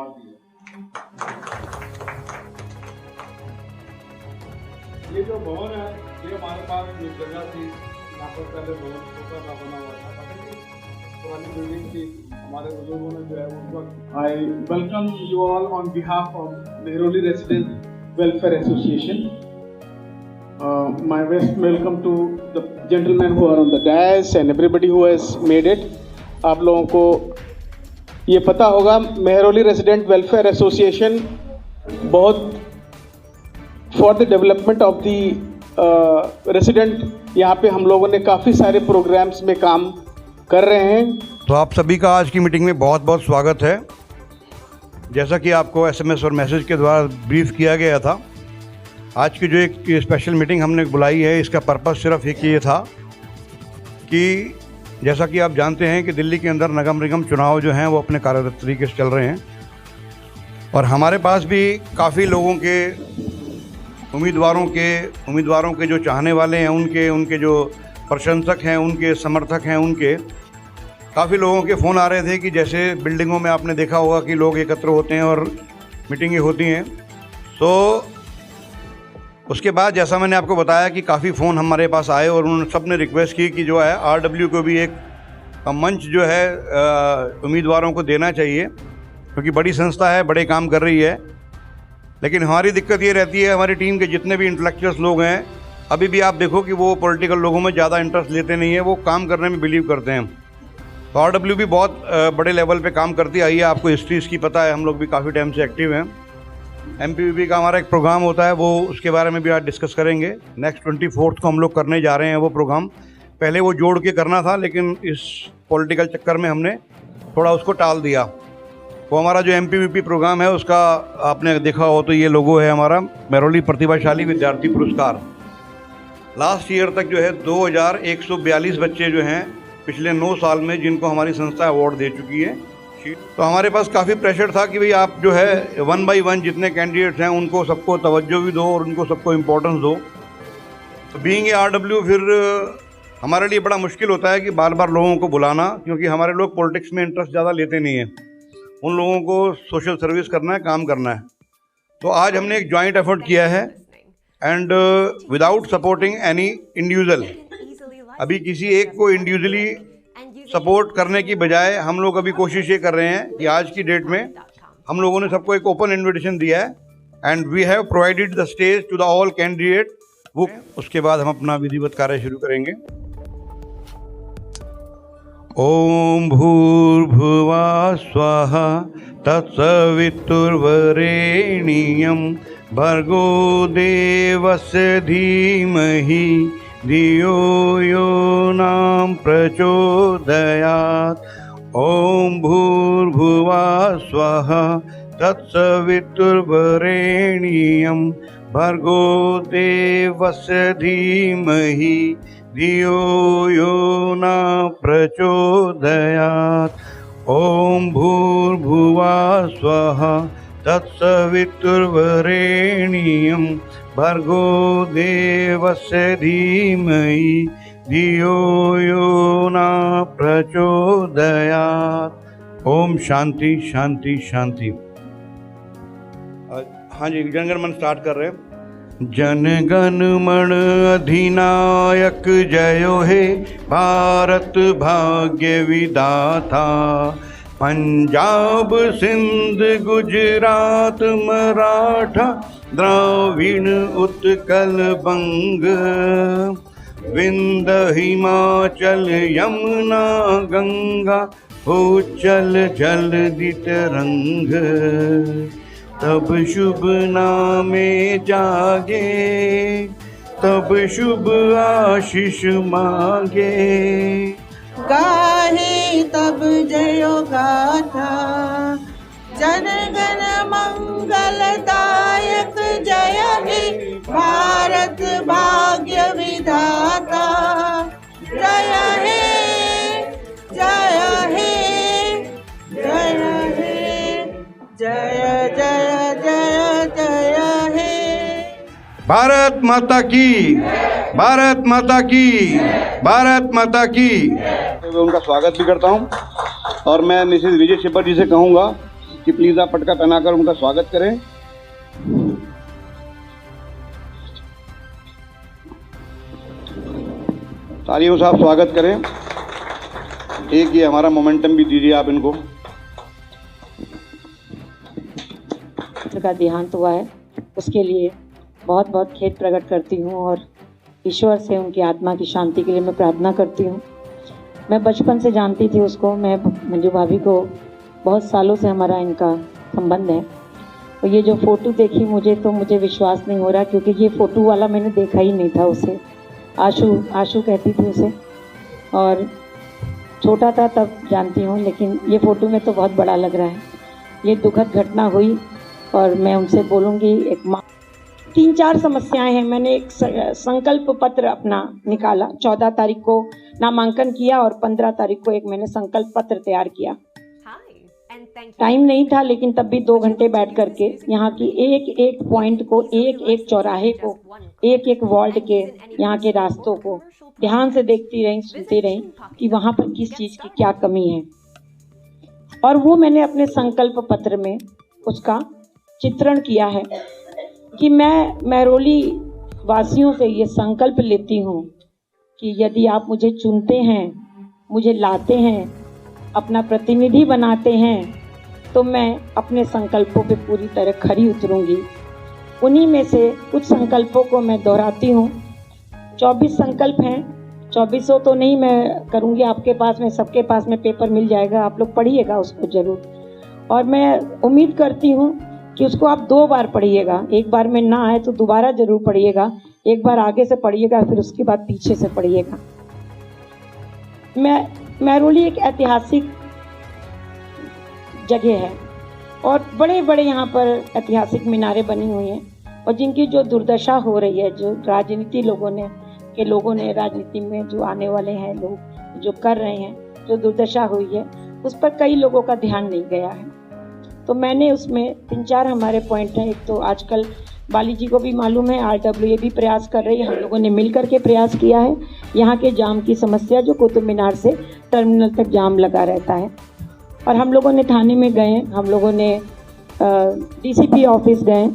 Award दिया। ये जो भवन है ये हमारे पास जो जगह थी यहाँ पर पहले भवन छोटा सा बना हुआ था, पता नहीं पुरानी बिल्डिंग थी, हमारे बुजुर्गों ने जो है उस वक्त। I welcome you all on behalf of Mehrauli resident welfare association. My best welcome to the gentlemen who are on the dais and everybody who has made it. आप लोगों को ये पता होगा मेहरौली रेसिडेंट वेलफेयर एसोसिएशन बहुत for the development of the resident, यहाँ पे हम लोगों ने काफ़ी सारे प्रोग्राम्स में काम कर रहे हैं. तो आप सभी का आज की मीटिंग में बहुत बहुत स्वागत है. जैसा कि आपको SMS और मैसेज के द्वारा ब्रीफ किया गया था, आज की जो एक स्पेशल मीटिंग हमने बुलाई है, इसका पर्पस सिर्फ एक ये था कि जैसा कि आप जानते हैं कि दिल्ली के अंदर नगर निगम चुनाव जो हैं वो अपने कार्यरत तरीके से चल रहे हैं और हमारे पास भी काफ़ी लोगों के उम्मीदवारों के जो चाहने वाले हैं, उनके जो प्रशंसक हैं, उनके समर्थक हैं, उनके काफ़ी लोगों के फ़ोन आ रहे थे कि जैसे बिल्डिंगों में आपने देखा होगा कि लोग एकत्र होते हैं और मीटिंगें होती हैं. तो उसके बाद जैसा मैंने आपको बताया कि काफ़ी फ़ोन हमारे पास आए और उन्होंने सब ने रिक्वेस्ट की कि जो है RW को भी एक मंच जो है उम्मीदवारों को देना चाहिए, क्योंकि बड़ी संस्था है, बड़े काम कर रही है. लेकिन हमारी दिक्कत ये रहती है, हमारी टीम के जितने भी इंटेलेक्चुअल्स लोग हैं, अभी भी आप देखो कि वो पॉलिटिकल लोगों में ज़्यादा इंटरेस्ट लेते नहीं है, वो काम करने में बिलीव करते हैं. तो RW भी बहुत बड़े लेवल पे काम करती आई है, आपको हिस्ट्री इसकी पता है, हम लोग भी काफ़ी टाइम से एक्टिव हैं. MPVP का हमारा एक प्रोग्राम होता है, वो उसके बारे में भी आज डिस्कस करेंगे. नेक्स्ट 24 को हम लोग करने जा रहे हैं वो प्रोग्राम. पहले वो जोड़ के करना था, लेकिन इस पॉलिटिकल चक्कर में हमने थोड़ा उसको टाल दिया. वो हमारा जो MPVP प्रोग्राम है उसका आपने देखा हो तो ये लोगो है हमारा, मेहरौली प्रतिभाशाली विद्यार्थी पुरस्कार. लास्ट ईयर तक जो है 2142 बच्चे जो हैं पिछले 9 साल में, जिनको हमारी संस्था अवार्ड दे चुकी है. तो हमारे पास काफ़ी प्रेशर था कि भाई आप जो है 1 by 1 जितने कैंडिडेट्स हैं उनको सबको तवज्जो भी दो और उनको सबको इम्पोर्टेंस दो. तो बीइंग RW फिर हमारे लिए बड़ा मुश्किल होता है कि बार बार लोगों को बुलाना, क्योंकि हमारे लोग पॉलिटिक्स में इंटरेस्ट ज़्यादा लेते नहीं हैं. उन लोगों को सोशल सर्विस करना है, काम करना है. तो आज हमने एक जॉइंट एफर्ट किया है and without supporting any individual, अभी किसी एक को इंडिविजुअली सपोर्ट करने की बजाय हम लोग अभी कोशिश ये कर रहे हैं कि आज की डेट में हम लोगों ने सबको एक ओपन इन्विटेशन दिया है and we have provided the stage to the all candidate. वो उसके बाद हम अपना विधिवत कार्य शुरू करेंगे. ओम भूर्भुवः स्वः तत्सवितुर्वरेण्यं भर्गो देवस्य धीमहि धियो यो न प्रचोदयात्. ओम भूर्भुवः स्वः तत्सवितुर्वरेण्यं भर्गो देवस्य धीमहि धियो यो न प्रचोदयात्. ओम भूर्भुवः स्वः तत्सवितुर्वरेण्यं भर्गो देवस्य धीमहि धियो यो न प्रचोदयात्. ओम शांति शांति शांति. हाँ जी, जनगण मन स्टार्ट कर रहे हैं. जनगण मन अधिनायक जयो हे भारत भाग्य विधाता. पंजाब सिंध गुजरात मराठा द्राविड़ उत्कल बंग. विंध्य हिमाचल यमुना गंगा उच्चल जलधि तरंग. तब शुभ नामे जागे, तब शुभ आशीष मांगे. गाहे तब जयो गाथा, जनगण मंगलदायक जय हे भारत भाग्य विधाता. जय हे जय हे जय हे जय जय जय जय हे. भारत माता की, भारत माता की, भारत माता की. मैं उनका स्वागत भी करता हूं और मैं मिसेस विजय शिपर जी से कहूंगा कि प्लीज आप पटका पहनाकर उनका स्वागत करें। तालियों से आप स्वागत करें। एक ये हमारा मोमेंटम भी दीजिए आप इनको। का देहांत हुआ है, उसके लिए बहुत बहुत खेद प्रकट करती हूँ और ईश्वर से उनकी आत्मा की शांति के लिए मैं प्रार्थना करती हूँ। मैं बचपन से जानती थी उसको, मैं मंजू भाभी को बहुत सालों से हमारा इनका संबंध है। और ये जो फ़ोटो देखी मुझे विश्वास नहीं हो रहा, क्योंकि ये फ़ोटो वाला मैंने देखा ही नहीं था उसे। आशू कहती थी उसे, और छोटा था तब जानती हूँ, लेकिन ये फ़ोटो में तो बहुत बड़ा लग रहा है। ये दुखद घटना हुई और मैं उनसे बोलूँगी। एक 3-4 समस्याएं हैं। मैंने एक संकल्प पत्र अपना निकाला, 14 तारीख को नामांकन किया और 15 तारीख को एक मैंने संकल्प पत्र तैयार किया। टाइम नहीं था, लेकिन तब भी 2 घंटे बैठ करके यहाँ की एक एक पॉइंट को, एक एक चौराहे को, एक एक वार्ड के, यहाँ के रास्तों को ध्यान से देखती रही, सुनती रही कि वहाँ पर किस चीज़ की क्या कमी है। और वो मैंने अपने संकल्प पत्र में उसका चित्रण किया है कि मैं महरौली वासियों से ये संकल्प लेती हूँ कि यदि आप मुझे चुनते हैं, मुझे लाते हैं, अपना प्रतिनिधि बनाते हैं, तो मैं अपने संकल्पों पे पूरी तरह खरी उतरूँगी। उन्हीं में से कुछ संकल्पों को मैं दोहराती हूँ। 24 संकल्प हैं, 2400 तो नहीं मैं करूँगी आपके पास में, सबके पास में पेपर मिल जाएगा, आप लोग पढ़िएगा उसको ज़रूर। और मैं उम्मीद करती हूँ कि उसको आप 2 बार पढ़िएगा, एक बार में ना आए तो दोबारा ज़रूर पढ़िएगा। एक बार आगे से पढ़िएगा, फिर उसके बाद पीछे से पढ़िएगा। महरौली एक ऐतिहासिक जगह है और बड़े बड़े यहाँ पर ऐतिहासिक मीनारें बनी हुई हैं, और जिनकी जो दुर्दशा हो रही है, जो लोगों ने राजनीति में जो आने वाले हैं लोग जो कर रहे हैं, जो दुर्दशा हुई है, उस पर कई लोगों का ध्यान नहीं गया है। तो मैंने उसमें 3-4 हमारे पॉइंट हैं। एक तो आजकल बाली जी को भी मालूम है, RWA भी प्रयास कर रही है, हम लोगों ने मिल करके प्रयास किया है। यहाँ के जाम की समस्या, जो कुतुब मीनार से टर्मिनल तक जाम लगा रहता है, और हम लोगों ने थाने में गए, हम लोगों ने DCP ऑफिस गए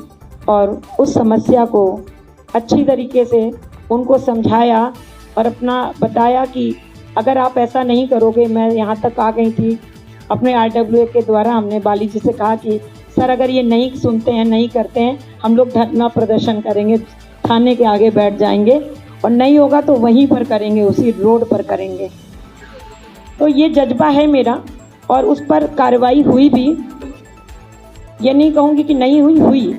और उस समस्या को अच्छी तरीके से उनको समझाया और अपना बताया कि अगर आप ऐसा नहीं करोगे, मैं यहाँ तक आ गई थी अपने RWA के द्वारा। हमने बाली जी से कहा कि सर अगर ये नहीं सुनते हैं, नहीं करते हैं, हम लोग धरना प्रदर्शन करेंगे, थाने के आगे बैठ जाएंगे, और नहीं होगा तो वहीं पर करेंगे, उसी रोड पर करेंगे। तो ये जज्बा है मेरा, और उस पर कार्रवाई हुई भी, ये नहीं कहूँगी कि नहीं हुई, हुई।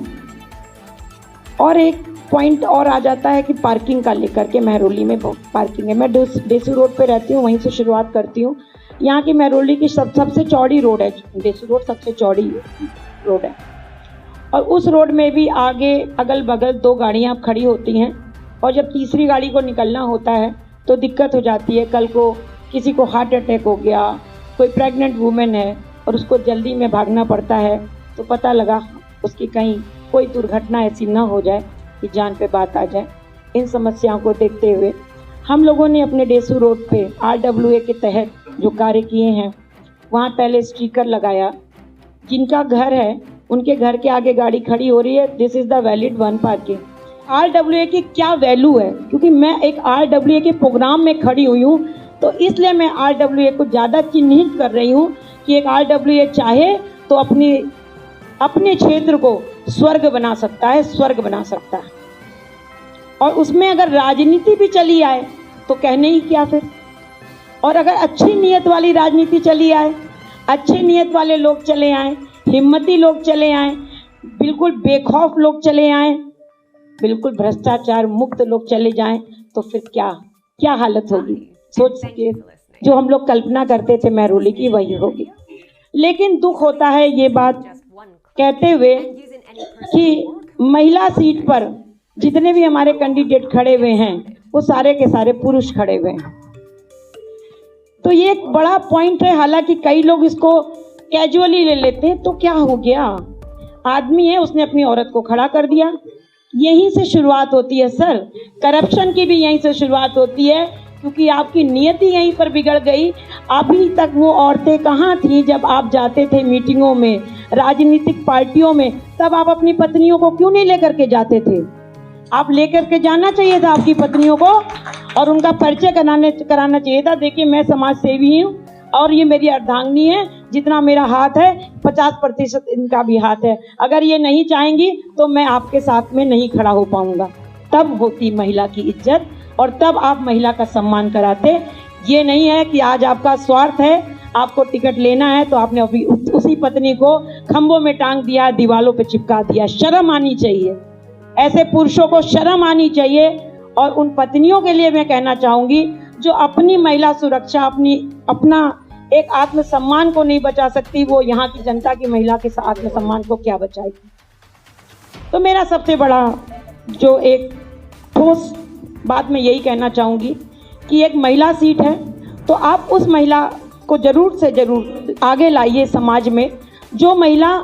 और एक पॉइंट और आ जाता है कि पार्किंग का लेकर के, महरौली में बहुत पार्किंग है। मैं डेसू रोड पे रहती हूँ, वहीं से शुरुआत करती हूँ। यहाँ की महरौली की सबसे चौड़ी रोड है, डेसू रोड सबसे चौड़ी रोड है, और उस रोड में भी आगे अगल बगल 2 गाड़ियाँ खड़ी होती हैं, और जब तीसरी गाड़ी को निकलना होता है तो दिक्कत हो जाती है। कल को किसी को हार्ट अटैक हो गया, कोई प्रेग्नेंट वूमेन है और उसको जल्दी में भागना पड़ता है, तो पता लगा उसकी कहीं कोई दुर्घटना ऐसी ना हो जाए कि जान पे बात आ जाए। इन समस्याओं को देखते हुए हम लोगों ने अपने डेसू रोड पे RWA के तहत जो कार्य किए हैं, वहाँ पहले स्टिकर लगाया। जिनका घर है उनके घर के आगे गाड़ी खड़ी हो रही है, this is the valid 1 parking. RWA की क्या वैल्यू है, क्योंकि मैं एक RWA के प्रोग्राम में खड़ी हुई हूँ, तो इसलिए मैं RWA को ज़्यादा चिन्हित कर रही हूँ कि एक RWA चाहे तो अपने क्षेत्र को स्वर्ग बना सकता है, स्वर्ग बना सकता है। और उसमें अगर राजनीति भी चली आए तो कहने ही क्या फिर। और अगर अच्छी नीयत वाली राजनीति चली आए, अच्छे नीयत वाले लोग चले आए, हिम्मती लोग चले आए, बिल्कुल बेखौफ लोग चले आए, बिल्कुल भ्रष्टाचार मुक्त लोग चले जाएं, तो फिर क्या हालत होगी। सोच सके, जो हम लोग कल्पना करते थे महरौली की, वही होगी। लेकिन दुख होता है ये बात कहते हुए कि महिला सीट पर जितने भी हमारे कैंडिडेट खड़े हुए हैं, वो सारे के सारे पुरुष खड़े हुए हैं। तो ये एक बड़ा पॉइंट है। हालांकि कई लोग इसको कैजुअली ले लेते हैं, तो क्या हो गया, आदमी है, उसने अपनी औरत को खड़ा कर दिया। यहीं से शुरुआत होती है सर, करप्शन की भी यहीं से शुरुआत होती है, क्योंकि आपकी नियति यहीं पर बिगड़ गई। अभी तक वो औरतें कहाँ थीं जब आप जाते थे मीटिंगों में, राजनीतिक पार्टियों में, तब आप अपनी पत्नियों को क्यों नहीं लेकर के जाते थे? आप लेकर के जाना चाहिए था आपकी पत्नियों को और उनका परिचय कराना चाहिए था। देखिए, मैं समाज सेवी हूँ और ये मेरी अर्धांगिनी है, जितना मेरा हाथ है 50% इनका भी हाथ है। अगर ये नहीं चाहेंगी तो मैं आपके साथ में नहीं खड़ा हो पाऊंगा। तब होती महिला की इज्जत और तब आप महिला का सम्मान कराते। ये नहीं है कि आज आपका स्वार्थ है, आपको टिकट लेना है तो आपने अभी उसी पत्नी को खंभों में टांग दिया, दीवालों पे चिपका दिया। शर्म आनी चाहिए, ऐसे पुरुषों को शर्म आनी चाहिए। और उन पत्नियों के लिए मैं कहना चाहूंगी जो अपनी महिला सुरक्षा, अपना एक आत्मसम्मान को नहीं बचा सकती, वो यहाँ की जनता की महिला के आत्मसम्मान को क्या बचाएगी? तो मेरा सबसे बड़ा जो एक ठोस बात मैं यही कहना चाहूँगी कि एक महिला सीट है तो आप उस महिला को ज़रूर से ज़रूर आगे लाइए समाज में, जो महिला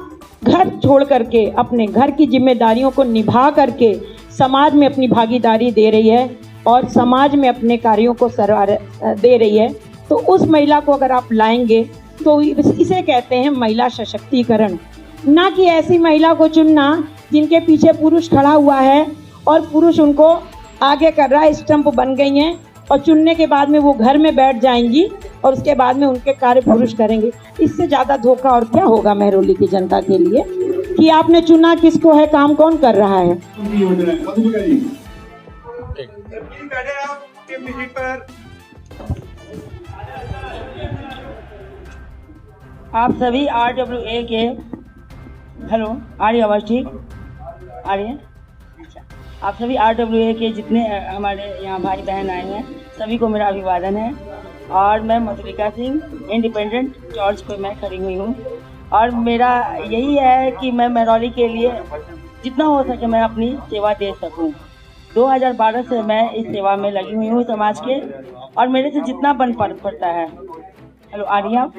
घर छोड़ करके अपने घर की जिम्मेदारियों को निभा करके समाज में अपनी भागीदारी दे रही है और समाज में अपने कार्यों को दे रही है। तो उस महिला को अगर आप लाएंगे तो इसे कहते हैं महिला सशक्तिकरण। ना कि ऐसी महिला को चुनना जिनके पीछे पुरुष खड़ा हुआ है और पुरुष उनको आगे कर रहा है, स्टंप बन गई हैं और चुनने के बाद में वो घर में बैठ जाएंगी और उसके बाद में उनके कार्य पुरुष करेंगे। इससे ज़्यादा धोखा और क्या होगा महरौली की जनता के लिए कि आपने चुना किसको है, काम कौन कर रहा है। आप सभी RWA के, हेलो आ रही आवाज़? ठीक आ रही है? अच्छा, आप सभी RWA के जितने हमारे यहाँ भाई बहन आए हैं सभी को मेरा अभिवादन है। और मैं मधुलिका सिंह, इंडिपेंडेंट चॉर्च पे मैं खड़ी हुई हूँ और मेरा यही है कि मैं महरौली के लिए जितना हो सके मैं अपनी सेवा दे सकूँ। 2012 से मैं इस सेवा में लगी हुई हूँ समाज के, और मेरे से जितना बन पड़ता है, हेलो आ रही आप,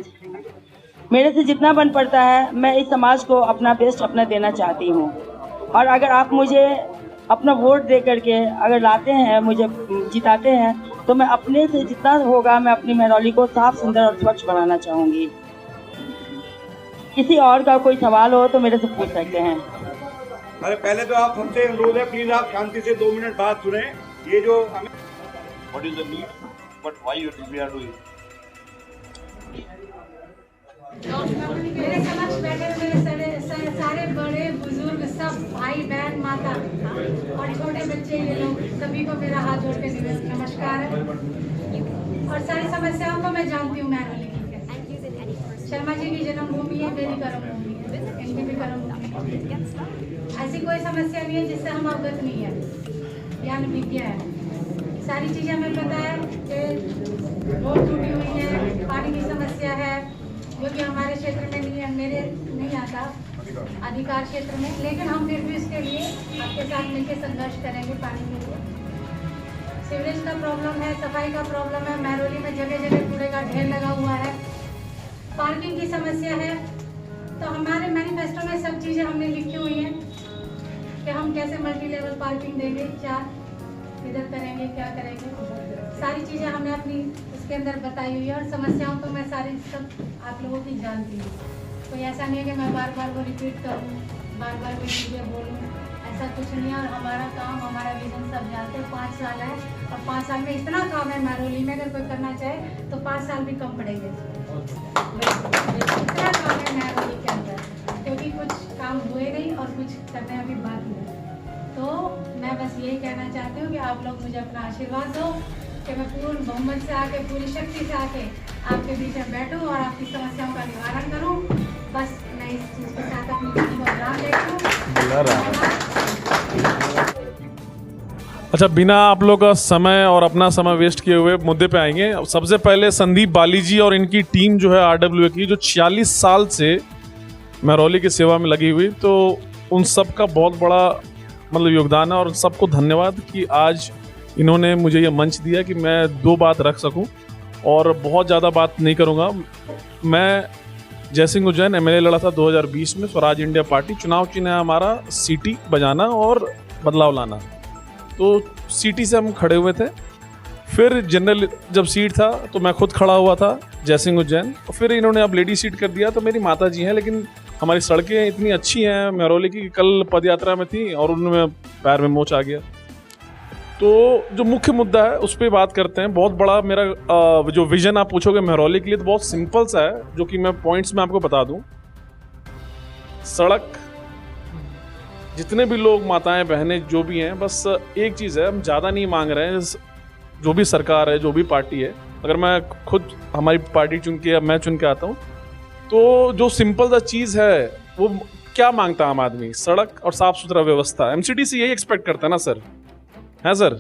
मेरे से जितना बन पड़ता है मैं इस समाज को अपना बेस्ट अपना देना चाहती हूँ। और अगर आप मुझे अपना वोट दे करके अगर लाते हैं, मुझे जिताते हैं, तो मैं अपने से जितना होगा मैं अपनी महरौली को साफ, सुंदर और स्वच्छ बनाना चाहूँगी। किसी और का कोई सवाल हो तो मेरे से पूछ सकते हैं। अरे पहले तो आप हमसे अनुरोध है, प्लीज आप शांति से 2 मिनट बात सुने। ये जो What is the need, but why we are doing? मेरे समक्ष बैठे मेरे सारे बड़े बुजुर्ग सब भाई बहन माता और छोटे बच्चे, ये लोग सभी को मेरा हाथ जोड़ के नमस्कार है। और सारी समस्याओं को मैं जानती हूँ महरौली की। शर्मा जी की जन्मभूमि है, मेरी कर्म भूमि है, इनकी भी कर्म भूमि है। ऐसी कोई समस्या नहीं है जिससे हम अवगत नहीं है, ज्ञान विद्या है, सारी चीज़ें हमें पता है कि रोड टूटी हुई है, पानी की समस्या है जो कि हमारे क्षेत्र में नहीं है, मेरे नहीं आता अधिकार क्षेत्र में, लेकिन हम फिर भी इसके लिए आपके साथ मिलकर संघर्ष करेंगे। पानी के लिए सीवरेज का प्रॉब्लम है, सफाई का प्रॉब्लम है, महरौली में जगह जगह कूड़े का ढेर लगा हुआ है, पार्किंग की समस्या है। तो हमारे मैनिफेस्टो में सब चीज़ें हमने लिखी हुई हैं कि हम कैसे मल्टी लेवल पार्किंग देंगे, 4 इधर करेंगे, क्या करेंगे, सारी चीज़ें हमने अपनी इसके अंदर बताई हुई है। और समस्याओं को मैं सारी सब आप लोगों की जानती हूँ, कोई ऐसा नहीं है कि मैं बार बार वो रिपीट करूँ, बार बार कोई चीज़ें बोलूँ, ऐसा कुछ नहीं है। और हमारा काम, हमारा विजन सब जानते हैं। 5 साल है और 5 साल में इतना काम है महरौली में, अगर कोई करना चाहे तो 5 साल भी कम पड़ेंगे। इतना काम है महरौली के अंदर, क्योंकि कुछ काम हुए नहीं और कुछ करने अभी बाकी है। तो मैं बस यही कहना चाहती हूँ कि आप लोग मुझे अपना आशीर्वाद दो कि मैं पूर्ण बहुमत से आके, पूरी शक्ति से आके आपके बीच में बैठूं और आपकी समस्याओं का निवारण करूं। बस मैं इस चीज़ के साथ अपनी जीवन को आराम देखूं। अच्छा, बिना आप लोग का समय और अपना समय वेस्ट किए हुए मुद्दे पे आएंगे। सबसे पहले संदीप बाली जी और इनकी टीम जो है RWA की, जो 46 साल से महरौली की सेवा में लगी हुई, तो उन सब का बहुत बड़ा मतलब योगदान है और सबको धन्यवाद कि आज इन्होंने मुझे ये मंच दिया कि मैं 2 बात रख सकूं और बहुत ज़्यादा बात नहीं करूंगा। मैं जयसिंह उज्जैन MLA लड़ा था 2020 में, स्वराज इंडिया पार्टी। चुनाव चिन्ह है हमारा सीटी बजाना और बदलाव लाना। तो सीटी से हम खड़े हुए थे, फिर जनरल जब सीट था तो मैं खुद खड़ा हुआ था जयसिंह उज्जैन, और फिर इन्होंने अब लेडी सीट कर दिया। तो मेरी माता जी हैं, लेकिन हमारी सड़कें इतनी अच्छी हैं महरौली की, कल पद यात्रा में थी और उनमें पैर में मोच आ गया। तो जो मुख्य मुद्दा है उस पर बात करते हैं। बहुत बड़ा मेरा जो विजन आप पूछोगे महरौली के लिए तो बहुत सिंपल सा है, जो कि मैं पॉइंट्स में आपको बता दूं। सड़क, जितने भी लोग, माताएं बहनें जो भी हैं, बस एक चीज़ है, हम ज़्यादा नहीं मांग रहे हैं। जो भी सरकार है, जो भी पार्टी है, अगर मैं खुद हमारी पार्टी चुन के या मैं चुन के आता हूँ तो जो सिंपल सा चीज़ है वो क्या मांगता है आम आदमी? सड़क और साफ सुथरा व्यवस्था। एमसीडी से यही एक्सपेक्ट करता है ना सर, है सर?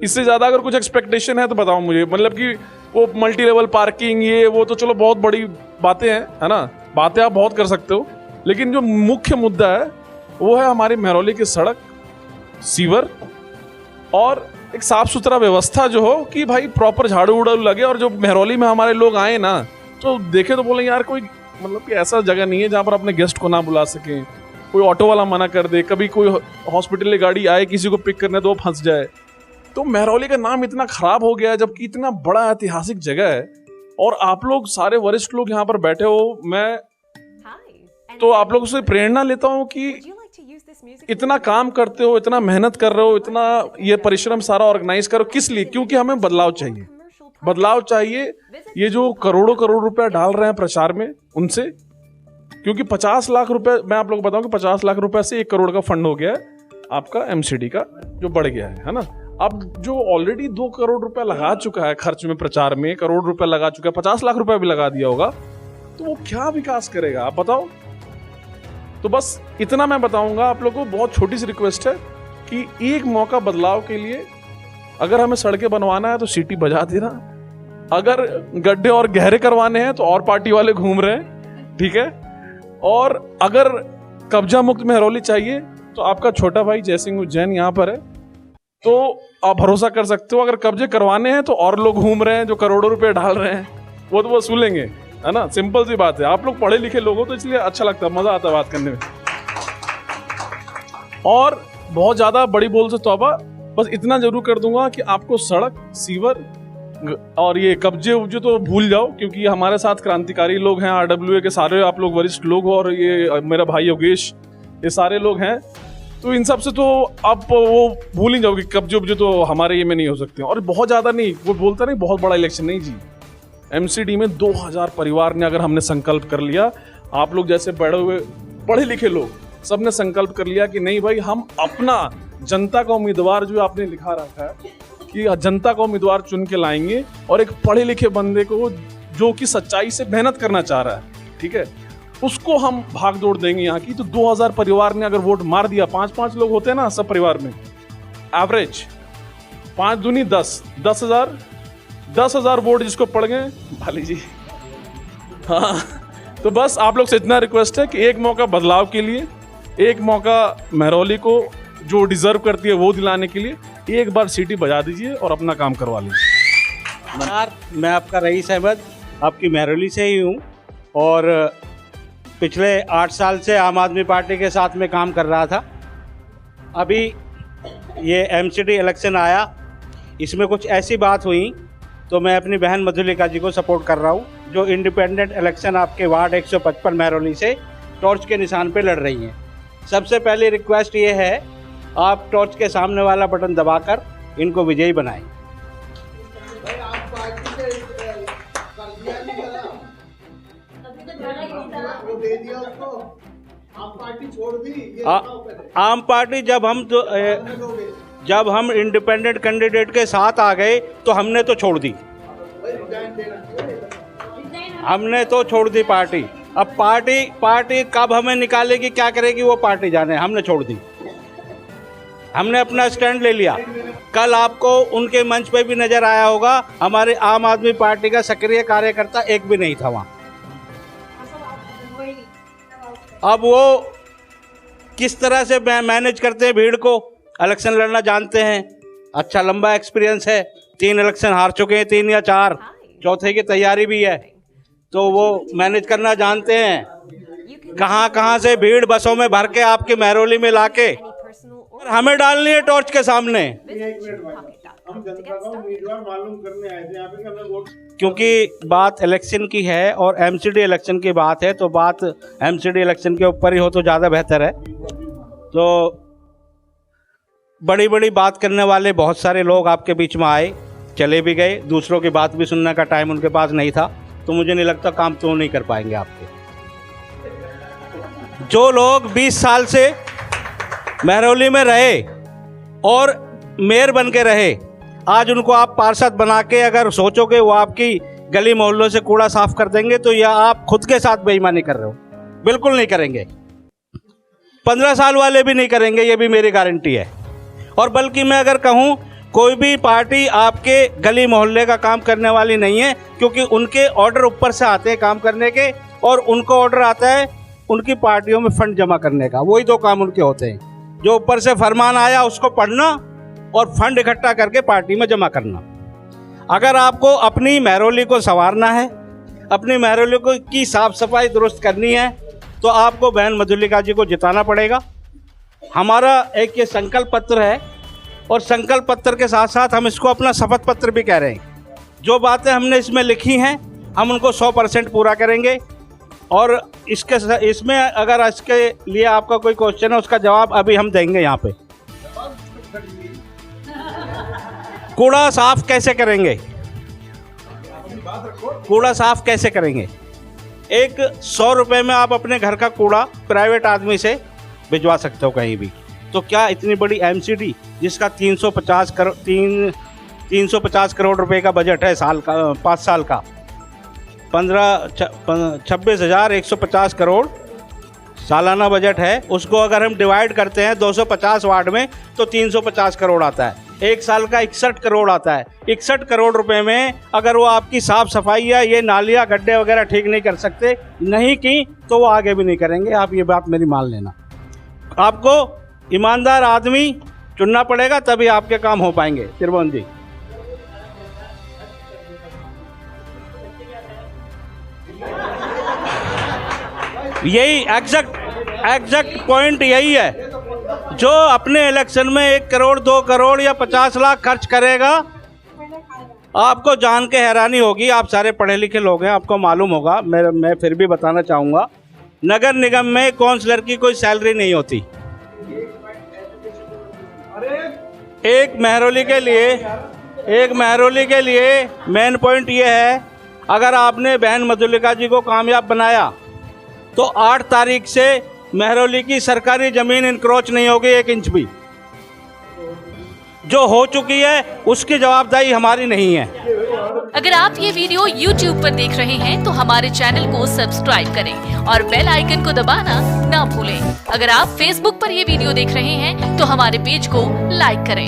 इससे ज़्यादा अगर कुछ एक्सपेक्टेशन है तो बताओ मुझे। मतलब कि वो मल्टी लेवल पार्किंग, ये वो तो चलो बहुत बड़ी बातें हैं, है ना, बातें आप बहुत कर सकते हो, लेकिन जो मुख्य मुद्दा है वो है हमारी महरौली की सड़क, सीवर और एक साफ सुथरा व्यवस्था जो हो कि भाई प्रॉपर झाड़ू उड़ाड़ू लगे। और जो महरौली में हमारे लोग आए ना तो देखे तो बोले यार कोई मतलब कि ऐसा जगह नहीं है जहाँ पर अपने गेस्ट को ना बुला सकें। कोई ऑटो वाला मना कर दे, कभी कोई हॉस्पिटल की गाड़ी आए किसी को पिक करने तो वो फंस जाए। तो महरौली का नाम इतना खराब हो गया है, जबकि इतना बड़ा ऐतिहासिक जगह है। और आप लोग सारे वरिष्ठ लोग यहाँ पर बैठे हो, मैं तो आप लोगों से प्रेरणा लेता हूँ कि इतना काम करते हो, इतना मेहनत कर रहे हो, इतना ये परिश्रम सारा ऑर्गेनाइज करो, किस लिए? क्योंकि हमें बदलाव चाहिए। बदलाव चाहिए। ये जो करोड़ों करोड़ रुपया डाल रहे हैं प्रचार में, उनसे, क्योंकि 50 लाख रुपए, मैं आप लोग बताऊं कि 50 लाख रुपए से 1 करोड़ का फंड हो गया है आपका एमसीडी का, जो बढ़ गया है ना। अब जो ऑलरेडी 2 करोड़ रुपया लगा चुका है खर्च में, प्रचार में 1 करोड़ रुपया लगा चुका है, 50 लाख रुपया भी लगा दिया होगा, तो वो क्या विकास करेगा आप बताओ? तो बस इतना मैं बताऊंगा आप लोगों को। बहुत छोटी सी रिक्वेस्ट है कि एक मौका बदलाव के लिए, अगर हमें सड़कें बनवाना है तो सीटी बजा देना, अगर गड्ढे और गहरे करवाने हैं तो और पार्टी वाले घूम रहे हैं, ठीक है? और अगर कब्जा मुक्त महरौली चाहिए तो आपका छोटा भाई जयसिंह उज्जैन यहाँ पर है, तो आप भरोसा कर सकते हो। अगर कब्जे करवाने हैं तो और लोग घूम रहे हैं जो करोड़ों रुपए डाल रहे हैं, वो तो वसूलेंगे, है ना। सिंपल सी बात है। आप लोग पढ़े लिखे लोग हो तो इसलिए अच्छा लगता है, मजा आता है बात करने में। और बहुत ज्यादा बड़ी बोल से तौबा, बस इतना जरूर कर दूंगा कि आपको सड़क, सीवर और ये कब्जे उब्जे तो भूल जाओ, क्योंकि हमारे साथ क्रांतिकारी लोग हैं, आरडब्ल्यूए के सारे आप लोग वरिष्ठ लोग हो, और ये मेरा भाई योगेश, ये सारे लोग हैं। तो इन सब से तो आप वो भूल ही जाओगे, कब्जे उब्जे तो हमारे ये में नहीं हो सकते। और बहुत ज्यादा नहीं, वो बोलता नहीं बहुत बड़ा इलेक्शन नहीं जी। एमसीडी में 2000 परिवार ने अगर हमने संकल्प कर लिया, आप लोग जैसे बड़े हुए पढ़े लिखे लोग सब ने संकल्प कर लिया कि नहीं भाई, हम अपना जनता का उम्मीदवार, जो आपने लिखा रखा है कि जनता का उम्मीदवार चुन के लाएंगे, और एक पढ़े लिखे बंदे को जो कि सच्चाई से मेहनत करना चाह रहा है, ठीक है, उसको हम भाग दौड़ देंगे यहाँ की। तो 2000 परिवार ने अगर वोट मार दिया, 5-5 लोग होते हैं ना सब परिवार में, एवरेज 5 दूनी 10, 10,000 वोट जिसको पड़ गए भाली जी। हाँ, तो बस आप लोग से इतना रिक्वेस्ट है कि एक मौका बदलाव के लिए, एक मौका महरौली को जो डिजर्व करती है वो दिलाने के लिए एक बार सीटी बजा दीजिए और अपना काम करवा लीजिए। नमस्कार, मैं आपका रईस अहमद, आपकी महरौली से ही हूँ, और पिछले 8 साल से आम आदमी पार्टी के साथ में काम कर रहा था। अभी ये एमसीडी इलेक्शन आया, इसमें कुछ ऐसी बात हुई तो मैं अपनी बहन मधुलिका जी को सपोर्ट कर रहा हूँ, जो इंडिपेंडेंट इलेक्शन आपके वार्ड 155 महरौली से टॉर्च के निशान पे लड़ रही हैं। सबसे पहली रिक्वेस्ट ये है, आप टॉर्च के सामने वाला बटन दबाकर इनको विजयी बनाएं। आम पार्टी जब हम इंडिपेंडेंट कैंडिडेट के साथ आ गए तो हमने तो छोड़ दी, पार्टी। अब पार्टी कब हमें निकालेगी, क्या करेगी, वो पार्टी जाने, हमने छोड़ दी। हमने अपना स्टैंड ले लिया। कल आपको उनके मंच पे भी नजर आया होगा, हमारे आम आदमी पार्टी का सक्रिय कार्यकर्ता एक भी नहीं था वहाँ। अब वो किस तरह से मैनेज करते हैं भीड़ को, इलेक्शन लड़ना जानते हैं, अच्छा लंबा एक्सपीरियंस है, 3 इलेक्शन हार चुके हैं, 3 या 4, चौथे की तैयारी भी है, तो वो मैनेज करना जानते हैं। कहाँ से भीड़ बसों में भर के आपके महरौली में लाके हमें डालनी है टॉर्च के सामने, हम जनता का उम्मीदवार मालूम करने आए थे यहाँ पे कि हमें वोट, क्योंकि बात इलेक्शन की है और एमसीडी इलेक्शन की बात है, तो बात एमसीडी इलेक्शन के ऊपर ही हो तो ज़्यादा बेहतर है। तो बड़ी बड़ी बात करने वाले बहुत सारे लोग आपके बीच में आए, चले भी गए, दूसरों की बात भी सुनने का टाइम उनके पास नहीं था, तो मुझे नहीं लगता काम तो नहीं कर पाएंगे आपके। जो लोग 20 साल से महरौली में रहे और मेयर बन के रहे, आज उनको आप पार्षद बना के अगर सोचोगे वो आपकी गली मोहल्लों से कूड़ा साफ कर देंगे, तो यह आप खुद के साथ बेईमानी कर रहे हो। बिल्कुल नहीं करेंगे, 15 साल वाले भी नहीं करेंगे, ये भी मेरी गारंटी है। और बल्कि मैं अगर कहूँ, कोई भी पार्टी आपके गली मोहल्ले का काम करने वाली नहीं है, क्योंकि उनके ऑर्डर ऊपर से आते हैं काम करने के, और उनको ऑर्डर आता है उनकी पार्टियों में फंड जमा करने का। वही 2 काम उनके होते हैं, जो ऊपर से फरमान आया उसको पढ़ना और फंड इकट्ठा करके पार्टी में जमा करना। अगर आपको अपनी महरौली को संवारना है, अपनी महरौली को की साफ सफाई दुरुस्त करनी है, तो आपको बहन मधुलिका जी को जिताना पड़ेगा। हमारा एक ये संकल्प पत्र है, और संकल्प पत्र के साथ साथ हम इसको अपना शपथ पत्र भी कह रहे हैं। जो बातें हमने इसमें लिखी हैं हम उनको 100% पूरा करेंगे। और इसमें अगर इसके लिए आपका कोई क्वेश्चन है, उसका जवाब अभी हम देंगे यहाँ पे। कूड़ा साफ कैसे करेंगे? कूड़ा साफ कैसे करेंगे? एक 100 रुपये में आप अपने घर का कूड़ा प्राइवेट आदमी से भिजवा सकते हो कहीं भी। तो क्या इतनी बड़ी एमसीडी जिसका 350 करोड़ रुपए का बजट है साल का, 5 साल का, 26,150 करोड़ सालाना बजट है, उसको अगर हम डिवाइड करते हैं 250 वार्ड में तो 350 करोड़ आता है। एक साल का 61 करोड़ आता है। 61 करोड़ रुपए में अगर वो आपकी साफ सफाई या ये नालियाँ गड्ढे वगैरह ठीक नहीं कर सकते, नहीं की तो वो आगे भी नहीं करेंगे। आप ये बात मेरी मान लेना। आपको ईमानदार आदमी चुनना पड़ेगा, तभी आपके काम हो पाएंगे। त्रिभुवन जी, यही एग्जैक्ट पॉइंट यही है। जो अपने इलेक्शन में 1 करोड़ 2 करोड़ या 50 लाख खर्च करेगा, आपको जान के हैरानी होगी। आप सारे पढ़े लिखे लोग हैं, आपको मालूम होगा। मैं फिर भी बताना चाहूँगा, नगर निगम में काउंसलर की कोई सैलरी नहीं होती। एक महरौली के लिए मेन पॉइंट ये है, अगर आपने बहन मधुलिका जी को कामयाब बनाया तो 8 तारीख से महरौली की सरकारी जमीन इनक्रोच नहीं होगी 1 इंच भी। जो हो चुकी है उसकी जवाबदारी हमारी नहीं है। अगर आप ये वीडियो YouTube पर देख रहे हैं तो हमारे चैनल को सब्सक्राइब करें और बेल आइकन को दबाना ना भूलें। अगर आप Facebook पर ये वीडियो देख रहे हैं तो हमारे पेज को लाइक करें।